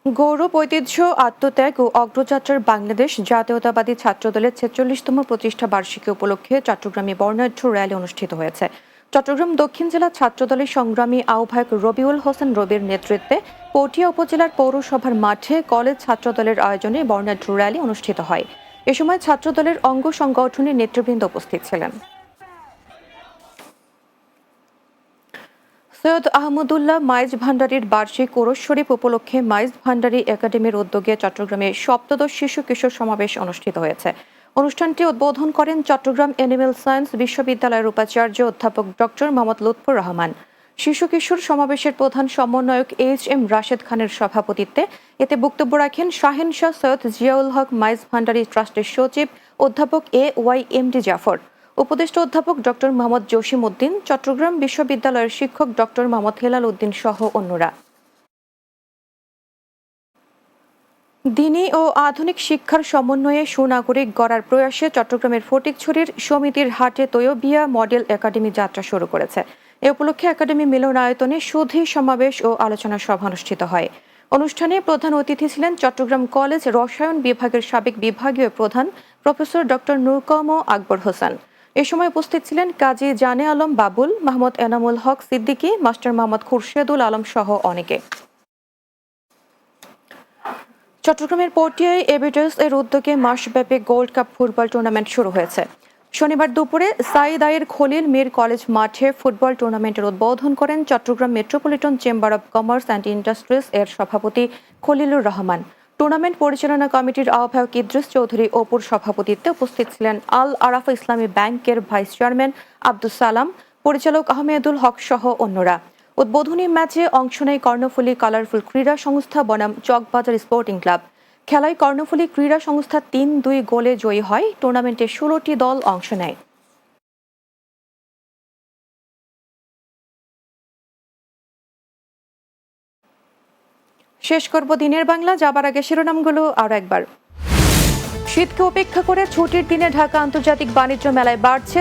গৌরব, ঐতিহ্য, আত্মত্যাগ ও অগ্রযাত্রার বাংলাদেশ জাতীয়তাবাদী ছাত্রদলের ৪৬তম প্রতিষ্ঠা বার্ষিকী উপলক্ষে চট্টগ্রামে বর্ণাঢ্য র্যালি অনুষ্ঠিত হয়েছে। চট্টগ্রাম দক্ষিণ জেলা ছাত্রদলের সংগ্রামী আহ্বায়ক রবিউল হোসেন রবির নেতৃত্বে পটিয়া উপজেলার পৌরসভার মাঠে কলেজ ছাত্রদলের আয়োজনে বর্ণাঢ্য র্যালি অনুষ্ঠিত হয়। এ সময় ছাত্রদলের অঙ্গ সংগঠনের নেতৃবৃন্দ উপস্থিত ছিলেন। সৈয়দ আহমদুল্লাহ মাইজ ভান্ডারীর বার্ষিক ওরস শরীফ উপলক্ষে মাইজ ভান্ডারী একাডেমির উদ্যোগে চট্টগ্রামে সপ্তদশ শিশু কিশোর সমাবেশ অনুষ্ঠিত হয়েছে। অনুষ্ঠানটি উদ্বোধন করেন চট্টগ্রাম এনিম্যাল সায়েন্স বিশ্ববিদ্যালয়ের উপাচার্য অধ্যাপক ডক্টর মোহাম্মদ লুৎফর রহমান। শিশু কিশোর সমাবেশের প্রধান সমন্বয়ক এইচ.এম. রাশেদ খানের সভাপতিত্বে এতে বক্তব্য রাখেন শাহেন শাহ সৈয়দ জিয়াউল হক মাইজ ভান্ডারী ট্রাস্টের সচিব অধ্যাপক AYMD জাফর, উপদেষ্টা অধ্যাপক ডক্টর মোহাম্মদ জসিম উদ্দিন, চট্টগ্রাম বিশ্ববিদ্যালয়ের শিক্ষক ডক্টর মোহাম্মদ হেলাল উদ্দিন সহ অন্যরা। দিনী ও আধুনিক শিক্ষার সমন্বয়ে সুনাগরিক গড়ার প্রয়াসে চট্টগ্রামের ফটিকছড়ির সমিতির হাটে তৈয়বিয়া মডেল একাডেমি যাত্রা শুরু করেছে। এ উপলক্ষে একাডেমি মিলনায়তনে সুধী সমাবেশ ও আলোচনা সভা অনুষ্ঠিত হয়। অনুষ্ঠানে প্রধান অতিথি ছিলেন চট্টগ্রাম কলেজ রসায়ন বিভাগের সাবেক বিভাগীয় প্রধান প্রফেসর ডক্টর নূরকম আকবর হোসেন। এ সময় উপস্থিত ছিলেন কাজী জানে আলম বাবুল, মাহমুদ এনামুল হক সিদ্দিকী, মাস্টার মোহাম্মদ খুরশেদুল আলম সহ অনেকে। চট্টগ্রামের পটিয়ায় এভিডেন্স এর উদ্যোগে মাসব্যাপী গোল্ড কাপ ফুটবল টুর্নামেন্ট শুরু হয়েছে। শনিবার দুপুরে সাইদ আয়ের খলিল মীর কলেজ মাঠে ফুটবল টুর্নামেন্টের উদ্বোধন করেন Chittagong metropolitan chamber of commerce and industries এর সভাপতি খলিলুর রহমান। টুর্নামেন্ট পরিচালনা কমিটির আহ্বায়ক ইদ্রিস চৌধুরী অপুর সভাপতিত্বে উপস্থিত ছিলেন আল আরাফা ইসলামী ব্যাংকের ভাইস চেয়ারম্যান আব্দুস সালাম, পরিচালক আহমেদুল হক সহ অন্যরা। উদ্বোধনী ম্যাচে অংশ নেয় কর্ণফুলী কালারফুল ক্রীড়া সংস্থা বনাম চকবাজার স্পোর্টিং ক্লাব। খেলায় কর্ণফুলী ক্রীড়া সংস্থা ৩-২ গোলে জয়ী হয়। টুর্নামেন্টে ১৬টি দল অংশ নেয়। শেষ করব দিনের বাংলা, যাবার আগে শিরোনামগুলো আর একবার। শীতকে উপেক্ষা করে ছুটির দিনে ঢাকা আন্তর্জাতিক বাণিজ্য মেলায় বাড়ছে